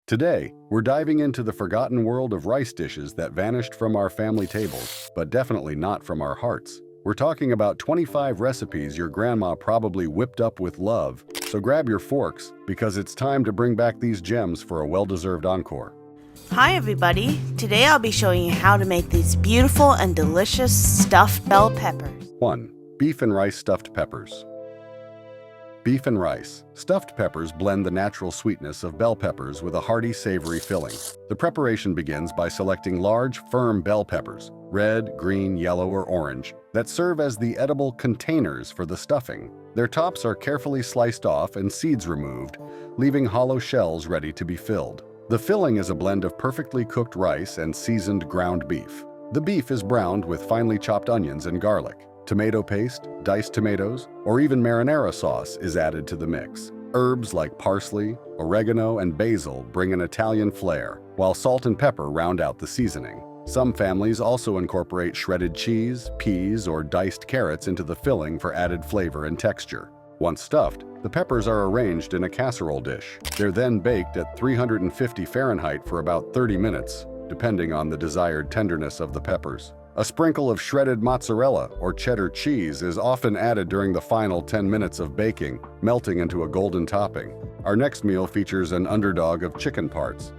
Today, we're diving into the forgotten world of rice dishes that vanished from our family tables, but definitely not from our hearts. We're talking about 25 recipes your grandma probably whipped up with love, so grab your forks, because it's time to bring back these gems for a well-deserved encore. Hi everybody! Today I'll be showing you how to make these beautiful and delicious stuffed bell peppers. 1. Beef and rice stuffed peppers. Beef and rice. Stuffed peppers blend the natural sweetness of bell peppers with a hearty, savory filling. The preparation begins by selecting large, firm bell peppers, red, green, yellow, or orange, that serve as the edible containers for the stuffing. Their tops are carefully sliced off and seeds removed, leaving hollow shells ready to be filled. The filling is a blend of perfectly cooked rice and seasoned ground beef. The beef is browned with finely chopped onions and garlic. Tomato paste, diced tomatoes, or even marinara sauce is added to the mix. Herbs like parsley, oregano, and basil bring an Italian flair, while salt and pepper round out the seasoning. Some families also incorporate shredded cheese, peas, or diced carrots into the filling for added flavor and texture. Once stuffed, the peppers are arranged in a casserole dish. They're then baked at 350 Fahrenheit for about 30 minutes, depending on the desired tenderness of the peppers. A sprinkle of shredded mozzarella or cheddar cheese is often added during the final 10 minutes of baking, melting into a golden topping. Our next meal features an underdog of chicken parts.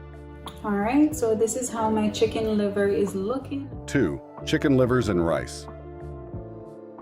Alright, so this is how my chicken liver is looking. 2. Chicken livers and rice.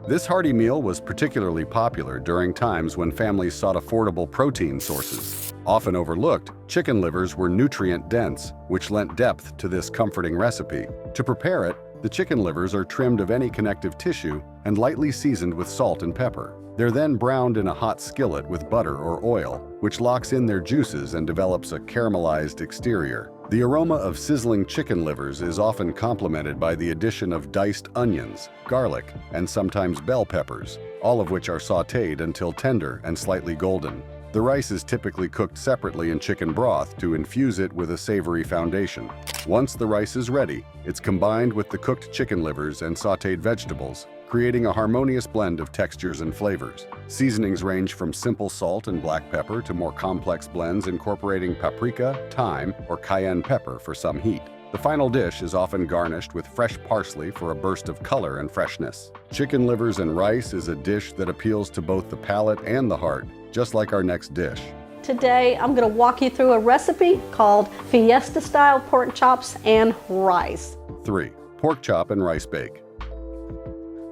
This hearty meal was particularly popular during times when families sought affordable protein sources. Often overlooked, chicken livers were nutrient-dense, which lent depth to this comforting recipe. To prepare it, the chicken livers are trimmed of any connective tissue and lightly seasoned with salt and pepper. They're then browned in a hot skillet with butter or oil, which locks in their juices and develops a caramelized exterior. The aroma of sizzling chicken livers is often complemented by the addition of diced onions, garlic, and sometimes bell peppers, all of which are sautéed until tender and slightly golden. The rice is typically cooked separately in chicken broth to infuse it with a savory foundation. Once the rice is ready, it's combined with the cooked chicken livers and sautéed vegetables, creating a harmonious blend of textures and flavors. Seasonings range from simple salt and black pepper to more complex blends incorporating paprika, thyme, or cayenne pepper for some heat. The final dish is often garnished with fresh parsley for a burst of color and freshness. Chicken livers and rice is a dish that appeals to both the palate and the heart, just like our next dish. Today, I'm going to walk you through a recipe called Fiesta-style pork chops and rice. 3. Pork chop and rice bake.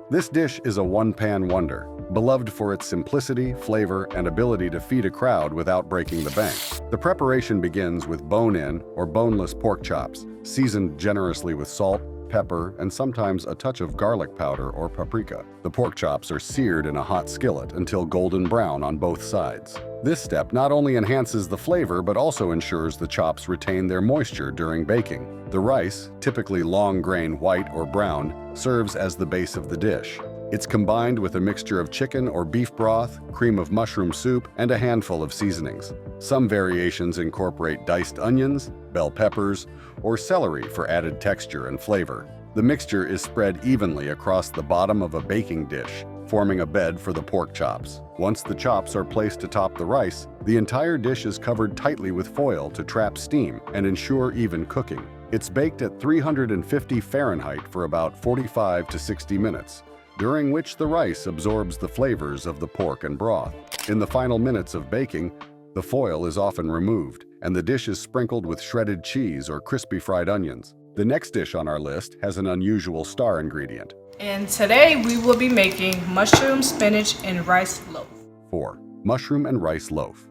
This dish is a one-pan wonder, beloved for its simplicity, flavor, and ability to feed a crowd without breaking the bank. The preparation begins with bone-in or boneless pork chops, seasoned generously with salt, pepper, and sometimes a touch of garlic powder or paprika. The pork chops are seared in a hot skillet until golden brown on both sides. This step not only enhances the flavor but also ensures the chops retain their moisture during baking. The rice, typically long grain white or brown, serves as the base of the dish. It's combined with a mixture of chicken or beef broth, cream of mushroom soup, and a handful of seasonings. Some variations incorporate diced onions, bell peppers, or celery for added texture and flavor. The mixture is spread evenly across the bottom of a baking dish, forming a bed for the pork chops. Once the chops are placed atop the rice, the entire dish is covered tightly with foil to trap steam and ensure even cooking. It's baked at 350 Fahrenheit for about 45 to 60 minutes, during which the rice absorbs the flavors of the pork and broth. In the final minutes of baking, the foil is often removed, and the dish is sprinkled with shredded cheese or crispy fried onions. The next dish on our list has an unusual star ingredient. And today we will be making mushroom, spinach, and rice loaf. 4. Mushroom and rice loaf.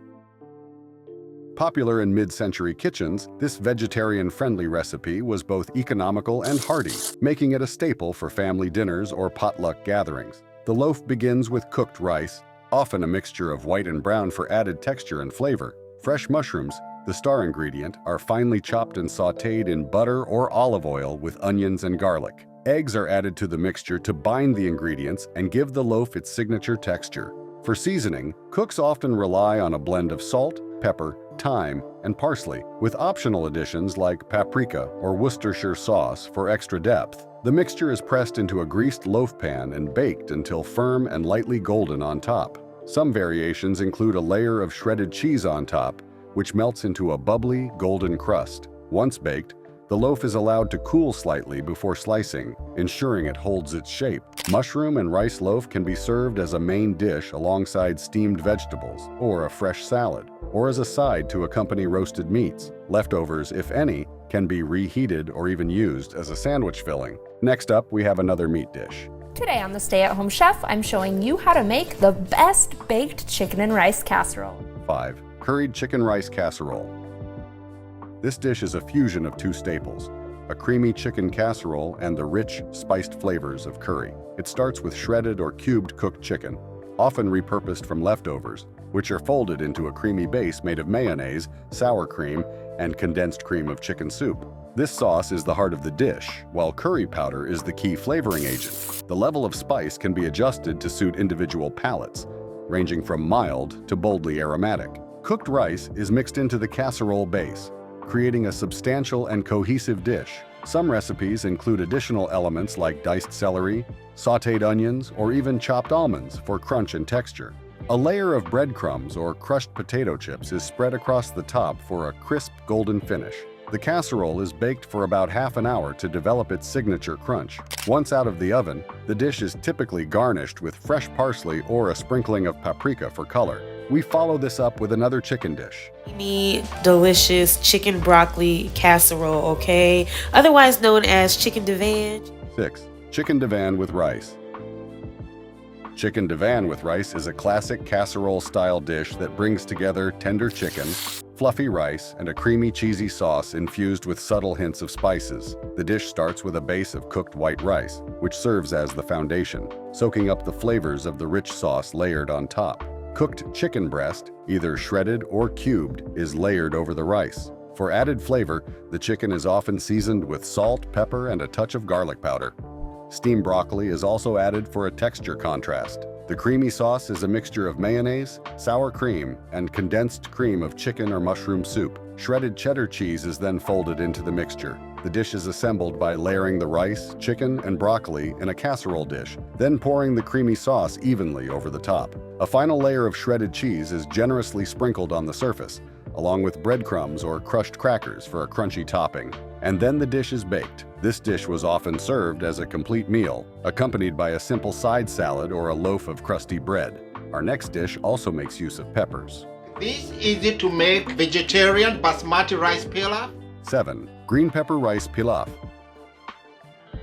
Popular in mid-century kitchens, this vegetarian-friendly recipe was both economical and hearty, making it a staple for family dinners or potluck gatherings. The loaf begins with cooked rice, often a mixture of white and brown for added texture and flavor. Fresh mushrooms, the star ingredient, are finely chopped and sautéed in butter or olive oil with onions and garlic. Eggs are added to the mixture to bind the ingredients and give the loaf its signature texture. For seasoning, cooks often rely on a blend of salt, pepper, thyme, and parsley, with optional additions like paprika or Worcestershire sauce for extra depth. The mixture is pressed into a greased loaf pan and baked until firm and lightly golden on top. Some variations include a layer of shredded cheese on top, which melts into a bubbly, golden crust. Once baked, the loaf is allowed to cool slightly before slicing, ensuring it holds its shape. Mushroom and rice loaf can be served as a main dish alongside steamed vegetables or a fresh salad, or as a side to accompany roasted meats. Leftovers, if any, can be reheated or even used as a sandwich filling. Next up, we have another meat dish. Today on the Stay at Home Chef, I'm showing you how to make the best baked chicken and rice casserole. 5. Curried chicken rice casserole. This dish is a fusion of two staples, a creamy chicken casserole and the rich, spiced flavors of curry. It starts with shredded or cubed cooked chicken, often repurposed from leftovers, which are folded into a creamy base made of mayonnaise, sour cream, and condensed cream of chicken soup. This sauce is the heart of the dish, while curry powder is the key flavoring agent. The level of spice can be adjusted to suit individual palates, ranging from mild to boldly aromatic. Cooked rice is mixed into the casserole base, creating a substantial and cohesive dish. Some recipes include additional elements like diced celery, sautéed onions, or even chopped almonds for crunch and texture. A layer of breadcrumbs or crushed potato chips is spread across the top for a crisp golden finish. The casserole is baked for about half an hour to develop its signature crunch. Once out of the oven, the dish is typically garnished with fresh parsley or a sprinkling of paprika for color. We follow this up with another chicken dish. Creamy, delicious chicken broccoli casserole, okay? Otherwise known as chicken divan. 6. Chicken divan with rice. Chicken divan with rice is a classic casserole-style dish that brings together tender chicken, fluffy rice, and a creamy, cheesy sauce infused with subtle hints of spices. The dish starts with a base of cooked white rice, which serves as the foundation, soaking up the flavors of the rich sauce layered on top. Cooked chicken breast, either shredded or cubed, is layered over the rice. For added flavor, the chicken is often seasoned with salt, pepper, and a touch of garlic powder. Steamed broccoli is also added for a texture contrast. The creamy sauce is a mixture of mayonnaise, sour cream, and condensed cream of chicken or mushroom soup. Shredded cheddar cheese is then folded into the mixture. The dish is assembled by layering the rice, chicken, and broccoli in a casserole dish, then pouring the creamy sauce evenly over the top. A final layer of shredded cheese is generously sprinkled on the surface, along with breadcrumbs or crushed crackers for a crunchy topping. And then the dish is baked. This dish was often served as a complete meal, accompanied by a simple side salad or a loaf of crusty bread. Our next dish also makes use of peppers. This is easy to make vegetarian basmati rice pilaf. 7. Green pepper rice pilaf.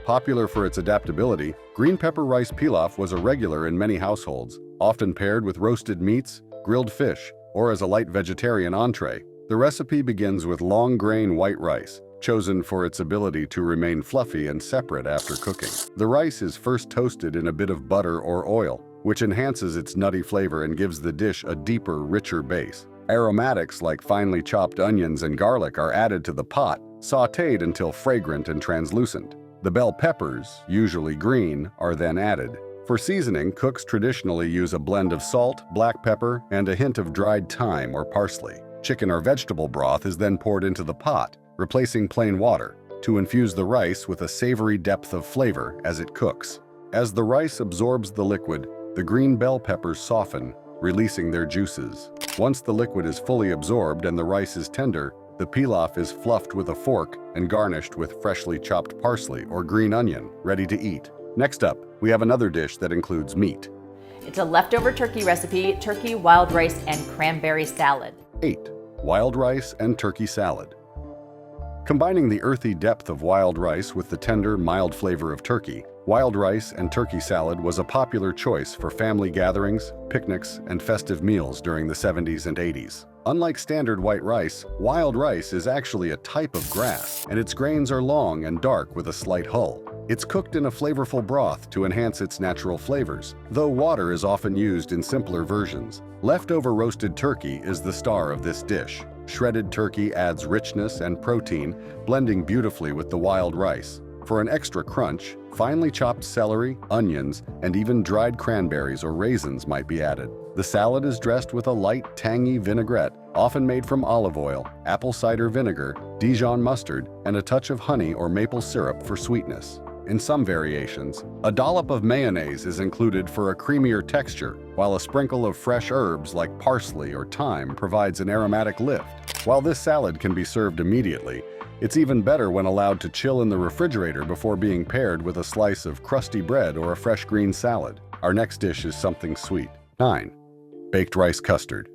Popular for its adaptability, green pepper rice pilaf was a regular in many households, often paired with roasted meats, grilled fish, or as a light vegetarian entree. The recipe begins with long-grain white rice, chosen for its ability to remain fluffy and separate after cooking. The rice is first toasted in a bit of butter or oil, which enhances its nutty flavor and gives the dish a deeper, richer base. Aromatics like finely chopped onions and garlic are added to the pot, sautéed until fragrant and translucent. The bell peppers, usually green, are then added. For seasoning, cooks traditionally use a blend of salt, black pepper, and a hint of dried thyme or parsley. Chicken or vegetable broth is then poured into the pot, replacing plain water, to infuse the rice with a savory depth of flavor as it cooks. As the rice absorbs the liquid, the green bell peppers soften, releasing their juices. Once the liquid is fully absorbed and the rice is tender, the pilaf is fluffed with a fork and garnished with freshly chopped parsley or green onion, ready to eat. Next up, we have another dish that includes meat. It's a leftover turkey recipe, turkey, wild rice, and cranberry salad. 8. Wild rice and turkey salad. Combining the earthy depth of wild rice with the tender, mild flavor of turkey, wild rice and turkey salad was a popular choice for family gatherings, picnics, and festive meals during the 70s and 80s. Unlike standard white rice, wild rice is actually a type of grass, and its grains are long and dark with a slight hull. It's cooked in a flavorful broth to enhance its natural flavors, though water is often used in simpler versions. Leftover roasted turkey is the star of this dish. Shredded turkey adds richness and protein, blending beautifully with the wild rice. For an extra crunch, finely chopped celery, onions, and even dried cranberries or raisins might be added. The salad is dressed with a light, tangy vinaigrette, often made from olive oil, apple cider vinegar, Dijon mustard, and a touch of honey or maple syrup for sweetness. In some variations, a dollop of mayonnaise is included for a creamier texture, while a sprinkle of fresh herbs like parsley or thyme provides an aromatic lift. While this salad can be served immediately, it's even better when allowed to chill in the refrigerator before being paired with a slice of crusty bread or a fresh green salad. Our next dish is something sweet. 9. Baked rice custard.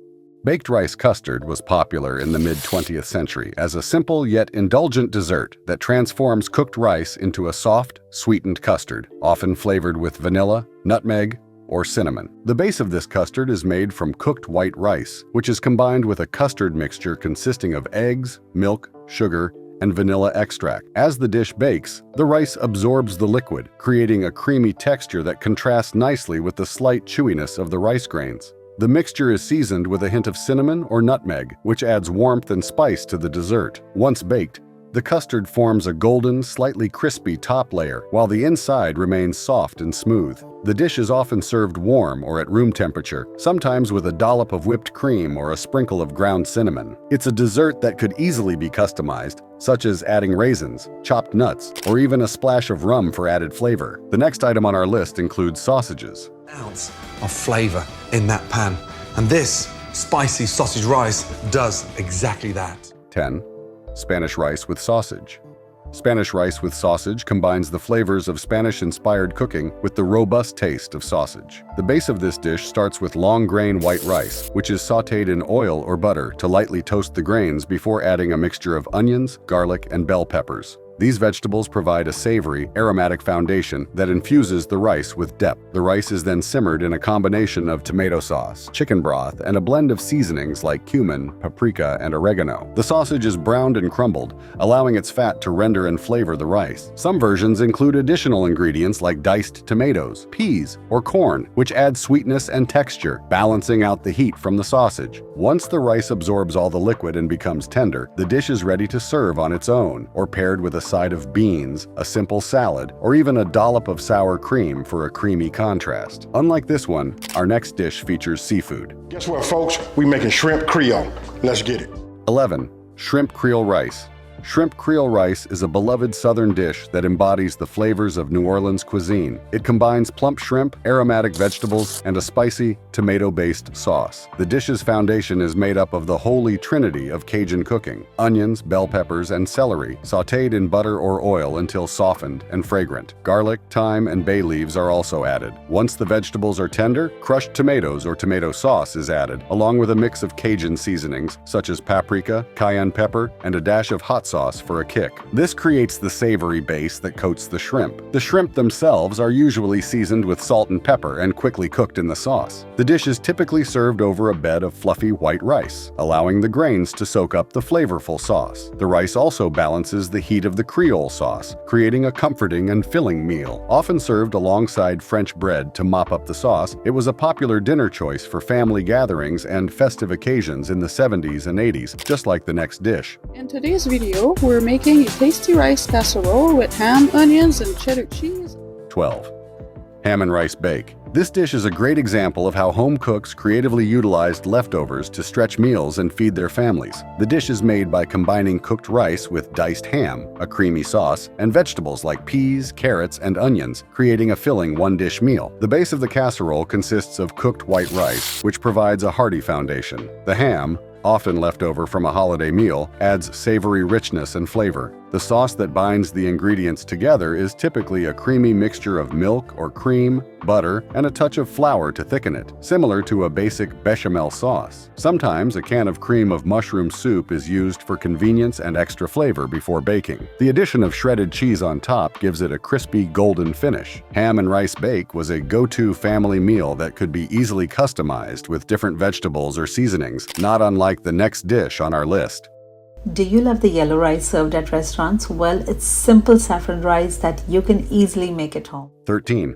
Baked rice custard was popular in the mid-20th century as a simple yet indulgent dessert that transforms cooked rice into a soft, sweetened custard, often flavored with vanilla, nutmeg, or cinnamon. The base of this custard is made from cooked white rice, which is combined with a custard mixture consisting of eggs, milk, sugar, and vanilla extract. As the dish bakes, the rice absorbs the liquid, creating a creamy texture that contrasts nicely with the slight chewiness of the rice grains. The mixture is seasoned with a hint of cinnamon or nutmeg, which adds warmth and spice to the dessert. Once baked, the custard forms a golden, slightly crispy top layer, while the inside remains soft and smooth. The dish is often served warm or at room temperature, sometimes with a dollop of whipped cream or a sprinkle of ground cinnamon. It's a dessert that could easily be customized, such as adding raisins, chopped nuts, or even a splash of rum for added flavor. The next item on our list includes sausages. Ounce of flavor in that pan, and this spicy sausage rice does exactly that. 10. Spanish rice with sausage. Spanish rice with sausage combines the flavors of Spanish-inspired cooking with the robust taste of sausage. The base of this dish starts with long-grain white rice, which is sautéed in oil or butter to lightly toast the grains before adding a mixture of onions, garlic, and bell peppers. These vegetables provide a savory, aromatic foundation that infuses the rice with depth. The rice is then simmered in a combination of tomato sauce, chicken broth, and a blend of seasonings like cumin, paprika, and oregano. The sausage is browned and crumbled, allowing its fat to render and flavor the rice. Some versions include additional ingredients like diced tomatoes, peas, or corn, which add sweetness and texture, balancing out the heat from the sausage. Once the rice absorbs all the liquid and becomes tender, the dish is ready to serve on its own, or paired with a side of beans, a simple salad, or even a dollop of sour cream for a creamy contrast. Unlike this one, our next dish features seafood. Guess what, folks? We making shrimp creole. Let's get it. 11. Shrimp creole rice. Shrimp creole rice is a beloved southern dish that embodies the flavors of New Orleans cuisine. It combines plump shrimp, aromatic vegetables, and a spicy, tomato-based sauce. The dish's foundation is made up of the holy trinity of Cajun cooking: onions, bell peppers, and celery, sautéed in butter or oil until softened and fragrant. Garlic, thyme, and bay leaves are also added. Once the vegetables are tender, crushed tomatoes or tomato sauce is added, along with a mix of Cajun seasonings such as paprika, cayenne pepper, and a dash of hot sauce for a kick. This creates the savory base that coats the shrimp. The shrimp themselves are usually seasoned with salt and pepper and quickly cooked in the sauce. The dish is typically served over a bed of fluffy white rice, allowing the grains to soak up the flavorful sauce. The rice also balances the heat of the creole sauce, creating a comforting and filling meal. Often served alongside French bread to mop up the sauce, it was a popular dinner choice for family gatherings and festive occasions in the 70s and 80s, just like the next dish. In today's video, we're making a tasty rice casserole with ham, onions, and cheddar cheese. 12. Ham and rice bake. This dish is a great example of how home cooks creatively utilized leftovers to stretch meals and feed their families. The dish is made by combining cooked rice with diced ham, a creamy sauce, and vegetables like peas, carrots, and onions, creating a filling one-dish meal. The base of the casserole consists of cooked white rice, which provides a hearty foundation. The ham, often left over from a holiday meal, adds savory richness and flavor. The sauce that binds the ingredients together is typically a creamy mixture of milk or cream, butter, and a touch of flour to thicken it, similar to a basic bechamel sauce. Sometimes a can of cream of mushroom soup is used for convenience and extra flavor before baking. The addition of shredded cheese on top gives it a crispy golden finish. Ham and rice bake was a go-to family meal that could be easily customized with different vegetables or seasonings, not unlike the next dish on our list. Do you love the yellow rice served at restaurants? Well, it's simple saffron rice that you can easily make at home. 13.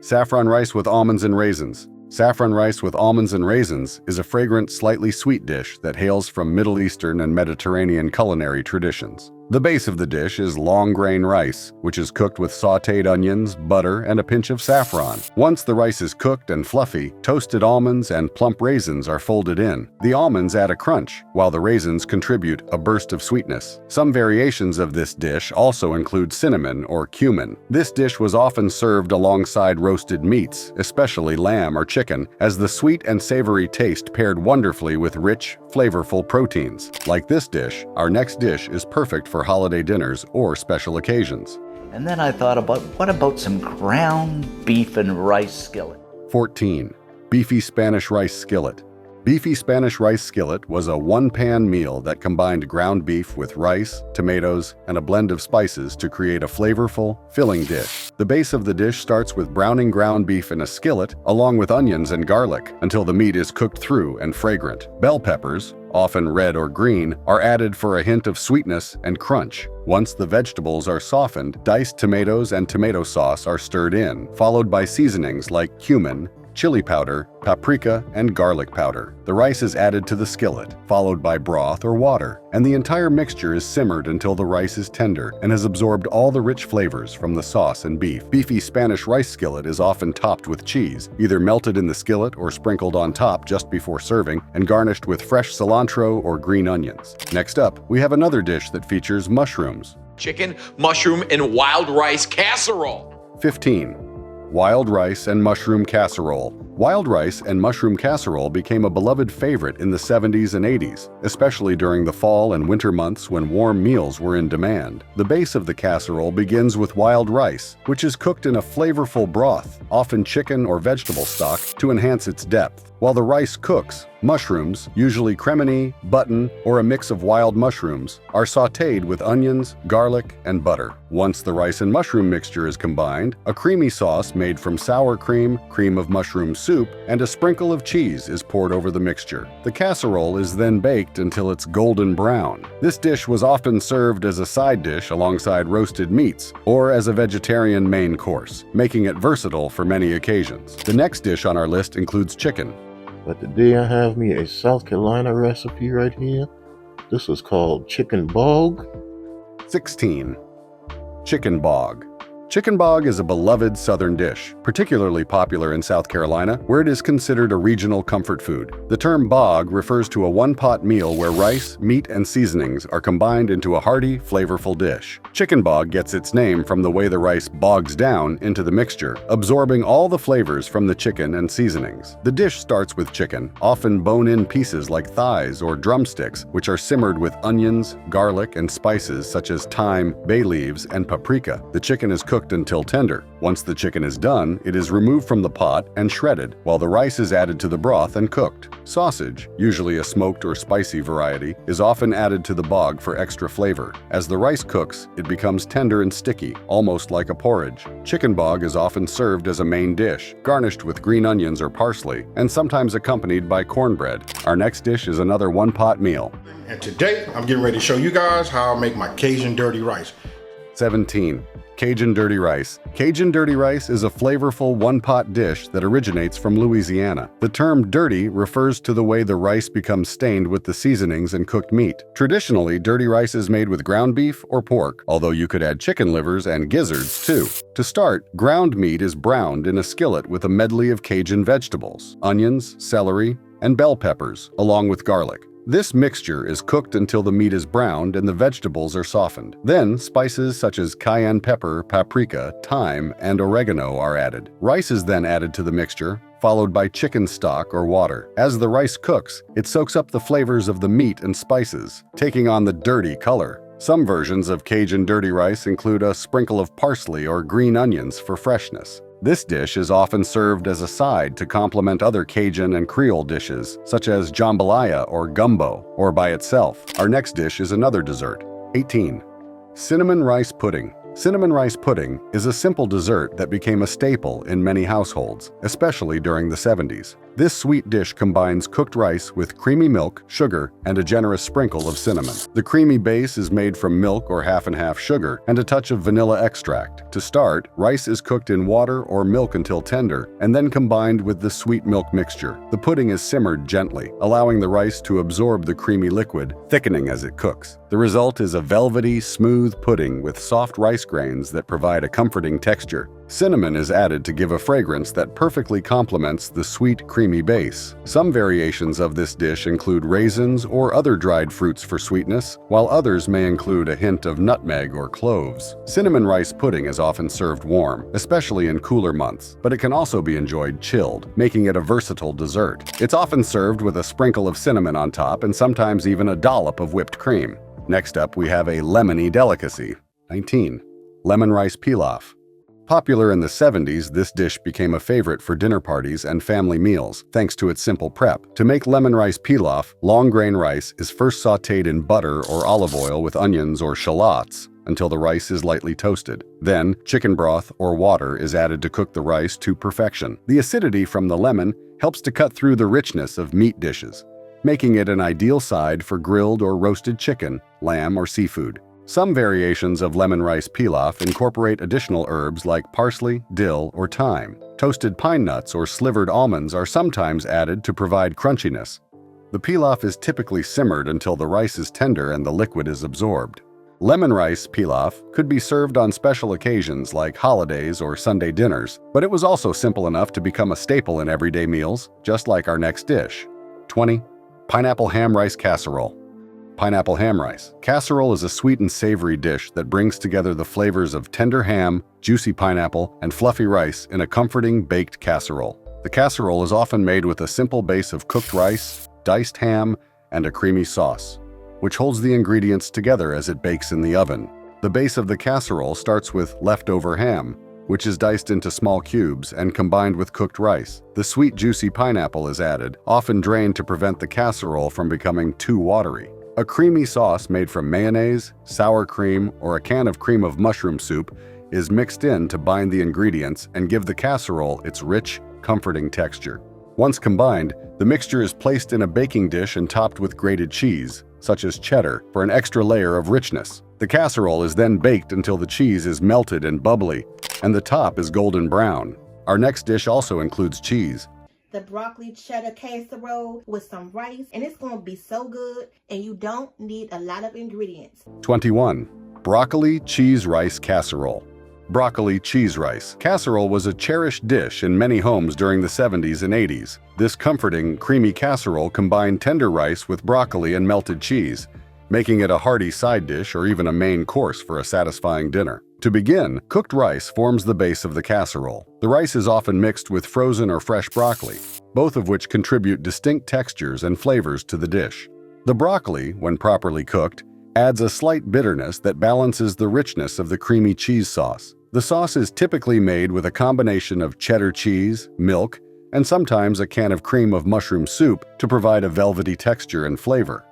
Saffron rice with almonds and raisins. Saffron rice with almonds and raisins is a fragrant, slightly sweet dish that hails from Middle Eastern and Mediterranean culinary traditions. The base of the dish is long grain rice, which is cooked with sautéed onions, butter, and a pinch of saffron. Once the rice is cooked and fluffy, toasted almonds and plump raisins are folded in. The almonds add a crunch, while the raisins contribute a burst of sweetness. Some variations of this dish also include cinnamon or cumin. This dish was often served alongside roasted meats, especially lamb or chicken, as the sweet and savory taste paired wonderfully with rich, flavorful proteins. Like this dish, our next dish is perfect for holiday dinners or special occasions. And then I thought about, what about some ground beef and rice skillet? 14. Beefy Spanish rice skillet. Beefy Spanish rice skillet was a one-pan meal that combined ground beef with rice, tomatoes, and a blend of spices to create a flavorful, filling dish. The base of the dish starts with browning ground beef in a skillet, along with onions and garlic, until the meat is cooked through and fragrant. Bell peppers, often red or green, are added for a hint of sweetness and crunch. Once the vegetables are softened, diced tomatoes and tomato sauce are stirred in, followed by seasonings like cumin, chili powder, paprika, and garlic powder. The rice is added to the skillet, followed by broth or water, and the entire mixture is simmered until the rice is tender and has absorbed all the rich flavors from the sauce and beef. Beefy Spanish rice skillet is often topped with cheese, either melted in the skillet or sprinkled on top just before serving, and garnished with fresh cilantro or green onions. Next up, we have another dish that features mushrooms. Chicken, mushroom, and wild rice casserole. 15. Wild rice and mushroom casserole. Wild rice and mushroom casserole became a beloved favorite in the 70s and 80s, especially during the fall and winter months when warm meals were in demand. The base of the casserole begins with wild rice, which is cooked in a flavorful broth, often chicken or vegetable stock, to enhance its depth. While the rice cooks, mushrooms, usually cremini, button, or a mix of wild mushrooms, are sautéed with onions, garlic, and butter. Once the rice and mushroom mixture is combined, a creamy sauce made from sour cream, cream of mushroom soup, and a sprinkle of cheese is poured over the mixture. The casserole is then baked until it's golden brown. This dish was often served as a side dish alongside roasted meats, or as a vegetarian main course, making it versatile for many occasions. The next dish on our list includes chicken. But today I have me a South Carolina recipe right here. This is called chicken bog. 16. Chicken bog. Chicken bog is a beloved southern dish, particularly popular in South Carolina, where it is considered a regional comfort food. The term bog refers to a one-pot meal where rice, meat, and seasonings are combined into a hearty, flavorful dish. Chicken bog gets its name from the way the rice bogs down into the mixture, absorbing all the flavors from the chicken and seasonings. The dish starts with chicken, often bone-in pieces like thighs or drumsticks, which are simmered with onions, garlic, and spices such as thyme, bay leaves, and paprika. The chicken is cooked until tender. Once the chicken is done, it is removed from the pot and shredded, while the rice is added to the broth and cooked. Sausage, usually a smoked or spicy variety, is often added to the bog for extra flavor. As the rice cooks, it becomes tender and sticky, almost like a porridge. Chicken bog is often served as a main dish, garnished with green onions or parsley, and sometimes accompanied by cornbread. Our next dish is another one-pot meal. And today, I'm getting ready to show you guys how I make my Cajun dirty rice. 17. Cajun dirty rice. Cajun dirty rice is a flavorful one-pot dish that originates from Louisiana. The term dirty refers to the way the rice becomes stained with the seasonings and cooked meat. Traditionally, dirty rice is made with ground beef or pork, although you could add chicken livers and gizzards too. To start, ground meat is browned in a skillet with a medley of Cajun vegetables, onions, celery, and bell peppers, along with garlic. This mixture is cooked until the meat is browned and the vegetables are softened. Then, spices such as cayenne pepper, paprika, thyme, and oregano are added. Rice is then added to the mixture, followed by chicken stock or water. As the rice cooks, it soaks up the flavors of the meat and spices, taking on the dirty color. Some versions of Cajun dirty rice include a sprinkle of parsley or green onions for freshness. This dish is often served as a side to complement other Cajun and Creole dishes, such as jambalaya or gumbo, or by itself. Our next dish is another dessert. 18. Cinnamon rice pudding. Cinnamon rice pudding is a simple dessert that became a staple in many households, especially during the 70s. This sweet dish combines cooked rice with creamy milk, sugar, and a generous sprinkle of cinnamon. The creamy base is made from milk or half-and-half sugar and a touch of vanilla extract. To start, rice is cooked in water or milk until tender, and then combined with the sweet milk mixture. The pudding is simmered gently, allowing the rice to absorb the creamy liquid, thickening as it cooks. The result is a velvety, smooth pudding with soft rice grains that provide a comforting texture. Cinnamon is added to give a fragrance that perfectly complements the sweet, creamy base. Some variations of this dish include raisins or other dried fruits for sweetness, while others may include a hint of nutmeg or cloves. Cinnamon rice pudding is often served warm, especially in cooler months, but it can also be enjoyed chilled, making it a versatile dessert. It's often served with a sprinkle of cinnamon on top and sometimes even a dollop of whipped cream. Next up, we have a lemony delicacy. 19. Lemon rice pilaf. Popular in the 70s, this dish became a favorite for dinner parties and family meals, thanks to its simple prep. To make lemon rice pilaf, long grain rice is first sautéed in butter or olive oil with onions or shallots until the rice is lightly toasted. Then, chicken broth or water is added to cook the rice to perfection. The acidity from the lemon helps to cut through the richness of meat dishes, making it an ideal side for grilled or roasted chicken, lamb, or seafood. Some variations of lemon rice pilaf incorporate additional herbs like parsley, dill, or thyme. Toasted pine nuts or slivered almonds are sometimes added to provide crunchiness. The pilaf is typically simmered until the rice is tender and the liquid is absorbed. Lemon rice pilaf could be served on special occasions like holidays or Sunday dinners, but it was also simple enough to become a staple in everyday meals, just like our next dish. 20. Pineapple ham rice casserole. Pineapple ham rice. Casserole is a sweet and savory dish that brings together the flavors of tender ham, juicy pineapple, and fluffy rice in a comforting baked casserole. The casserole is often made with a simple base of cooked rice, diced ham, and a creamy sauce, which holds the ingredients together as it bakes in the oven. The base of the casserole starts with leftover ham, which is diced into small cubes and combined with cooked rice. The sweet, juicy pineapple is added, often drained to prevent the casserole from becoming too watery. A creamy sauce made from mayonnaise, sour cream, or a can of cream of mushroom soup is mixed in to bind the ingredients and give the casserole its rich, comforting texture. Once combined, the mixture is placed in a baking dish and topped with grated cheese, such as cheddar, for an extra layer of richness. The casserole is then baked until the cheese is melted and bubbly, and the top is golden brown. Our next dish also includes cheese. The broccoli cheddar casserole with some rice, and it's going to be so good, and you don't need a lot of ingredients. 21. Broccoli cheese rice casserole. Broccoli cheese rice casserole was a cherished dish in many homes during the 70s and 80s. This comforting, creamy casserole combined tender rice with broccoli and melted cheese, making it a hearty side dish or even a main course for a satisfying dinner. To begin, cooked rice forms the base of the casserole. The rice is often mixed with frozen or fresh broccoli, both of which contribute distinct textures and flavors to the dish. The broccoli, when properly cooked, adds a slight bitterness that balances the richness of the creamy cheese sauce. The sauce is typically made with a combination of cheddar cheese, milk, and sometimes a can of cream of mushroom soup to provide a velvety texture and flavor.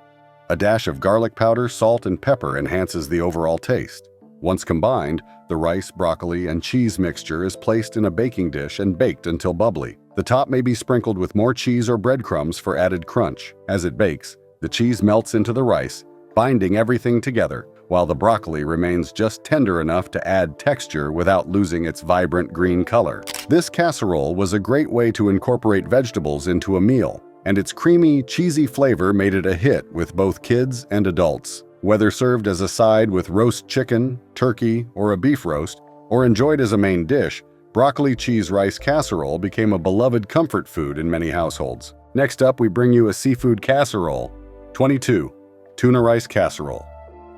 A dash of garlic powder, salt, and pepper enhances the overall taste. Once combined, the rice, broccoli, and cheese mixture is placed in a baking dish and baked until bubbly. The top may be sprinkled with more cheese or breadcrumbs for added crunch. As it bakes, the cheese melts into the rice, binding everything together, while the broccoli remains just tender enough to add texture without losing its vibrant green color. This casserole was a great way to incorporate vegetables into a meal, and its creamy, cheesy flavor made it a hit with both kids and adults. Whether served as a side with roast chicken, turkey, or a beef roast, or enjoyed as a main dish, broccoli cheese rice casserole became a beloved comfort food in many households. Next up, we bring you a seafood casserole. 22. Tuna rice casserole.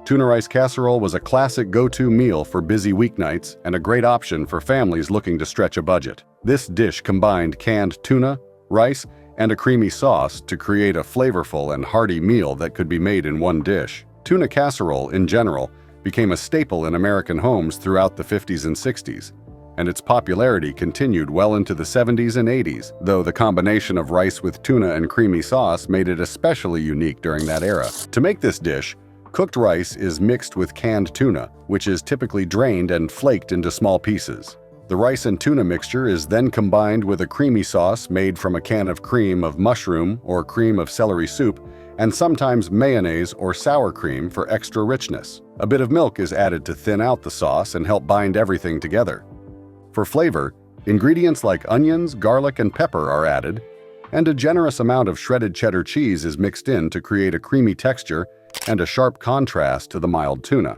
Tuna rice casserole was a classic go-to meal for busy weeknights and a great option for families looking to stretch a budget. This dish combined canned tuna, rice, and a creamy sauce to create a flavorful and hearty meal that could be made in one dish. Tuna casserole, in general, became a staple in American homes throughout the 50s and 60s, and its popularity continued well into the 70s and 80s, though the combination of rice with tuna and creamy sauce made it especially unique during that era. To make this dish, cooked rice is mixed with canned tuna, which is typically drained and flaked into small pieces. The rice and tuna mixture is then combined with a creamy sauce made from a can of cream of mushroom or cream of celery soup, and sometimes mayonnaise or sour cream for extra richness. A bit of milk is added to thin out the sauce and help bind everything together. For flavor, ingredients like onions, garlic, and pepper are added, and a generous amount of shredded cheddar cheese is mixed in to create a creamy texture and a sharp contrast to the mild tuna.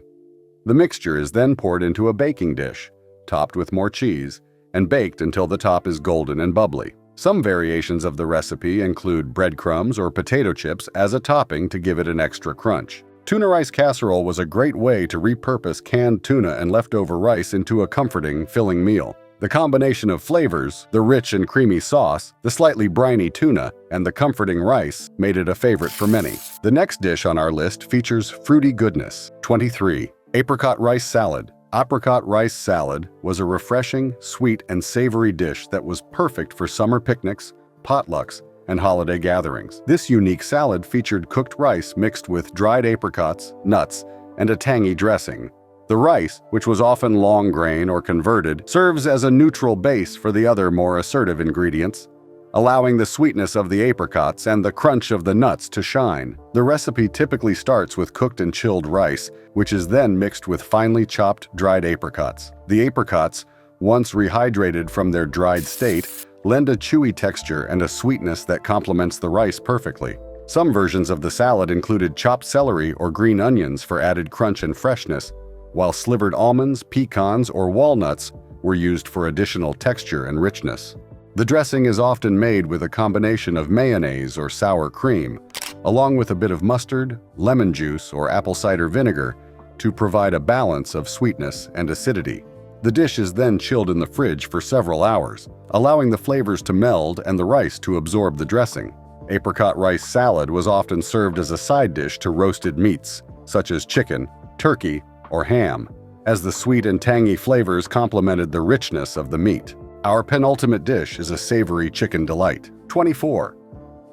The mixture is then poured into a baking dish, topped with more cheese, and baked until the top is golden and bubbly. Some variations of the recipe include breadcrumbs or potato chips as a topping to give it an extra crunch. Tuna rice casserole was a great way to repurpose canned tuna and leftover rice into a comforting, filling meal. The combination of flavors, the rich and creamy sauce, the slightly briny tuna, and the comforting rice made it a favorite for many. The next dish on our list features fruity goodness. 23. Apricot rice salad. Apricot rice salad was a refreshing, sweet, and savory dish that was perfect for summer picnics, potlucks, and holiday gatherings. This unique salad featured cooked rice mixed with dried apricots, nuts, and a tangy dressing. The rice, which was often long grain or converted, serves as a neutral base for the other more assertive ingredients, allowing the sweetness of the apricots and the crunch of the nuts to shine. The recipe typically starts with cooked and chilled rice, which is then mixed with finely chopped dried apricots. The apricots, once rehydrated from their dried state, lend a chewy texture and a sweetness that complements the rice perfectly. Some versions of the salad included chopped celery or green onions for added crunch and freshness, while slivered almonds, pecans, or walnuts were used for additional texture and richness. The dressing is often made with a combination of mayonnaise or sour cream, along with a bit of mustard, lemon juice, or apple cider vinegar to provide a balance of sweetness and acidity. The dish is then chilled in the fridge for several hours, allowing the flavors to meld and the rice to absorb the dressing. Apricot rice salad was often served as a side dish to roasted meats, such as chicken, turkey, or ham, as the sweet and tangy flavors complemented the richness of the meat. Our penultimate dish is a savory chicken delight. 24.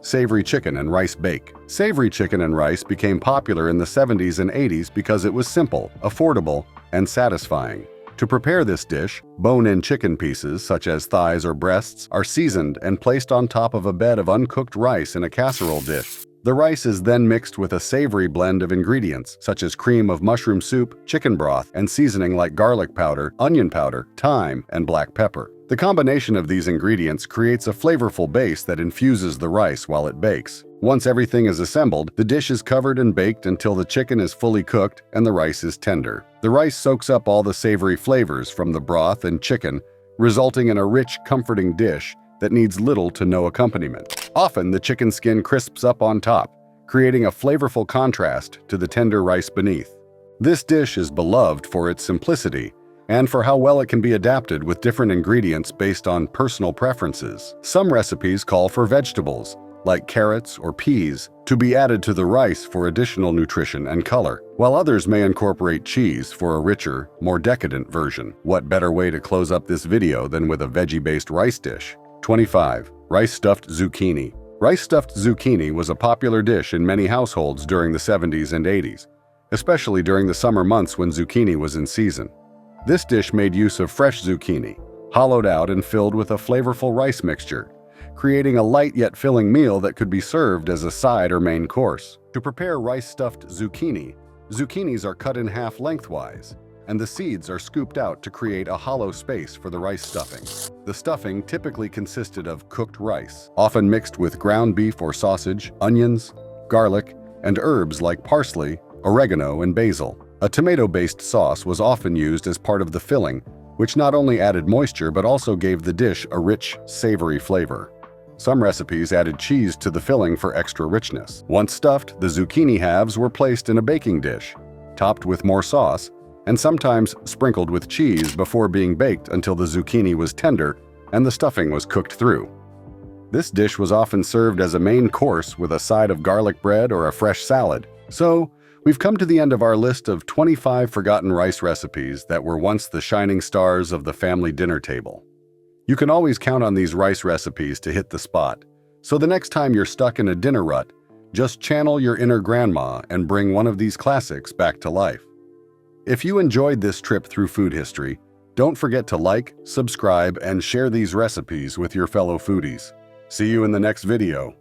Savory chicken and rice bake. Savory chicken and rice became popular in the 70s and 80s because it was simple, affordable, and satisfying. To prepare this dish, bone-in chicken pieces, such as thighs or breasts, are seasoned and placed on top of a bed of uncooked rice in a casserole dish. The rice is then mixed with a savory blend of ingredients, such as cream of mushroom soup, chicken broth, and seasoning like garlic powder, onion powder, thyme, and black pepper. The combination of these ingredients creates a flavorful base that infuses the rice while it bakes. Once everything is assembled, the dish is covered and baked until the chicken is fully cooked and the rice is tender. The rice soaks up all the savory flavors from the broth and chicken, resulting in a rich, comforting dish that needs little to no accompaniment. Often, the chicken skin crisps up on top, creating a flavorful contrast to the tender rice beneath. This dish is beloved for its simplicity and for how well it can be adapted with different ingredients based on personal preferences. Some recipes call for vegetables, like carrots or peas, to be added to the rice for additional nutrition and color, while others may incorporate cheese for a richer, more decadent version. What better way to close up this video than with a veggie-based rice dish? 25. Rice-stuffed zucchini. Rice-stuffed zucchini was a popular dish in many households during the 70s and 80s, especially during the summer months when zucchini was in season. This dish made use of fresh zucchini, hollowed out and filled with a flavorful rice mixture, creating a light yet filling meal that could be served as a side or main course. To prepare rice-stuffed zucchini, zucchinis are cut in half lengthwise, and the seeds are scooped out to create a hollow space for the rice stuffing. The stuffing typically consisted of cooked rice, often mixed with ground beef or sausage, onions, garlic, and herbs like parsley, oregano, and basil. A tomato-based sauce was often used as part of the filling, which not only added moisture but also gave the dish a rich, savory flavor. Some recipes added cheese to the filling for extra richness. Once stuffed, the zucchini halves were placed in a baking dish, topped with more sauce, and sometimes sprinkled with cheese before being baked until the zucchini was tender and the stuffing was cooked through. This dish was often served as a main course with a side of garlic bread or a fresh salad. So, we've come to the end of our list of 25 forgotten rice recipes that were once the shining stars of the family dinner table. You can always count on these rice recipes to hit the spot, so the next time you're stuck in a dinner rut, just channel your inner grandma and bring one of these classics back to life. If you enjoyed this trip through food history, don't forget to like, subscribe, and share these recipes with your fellow foodies. See you in the next video.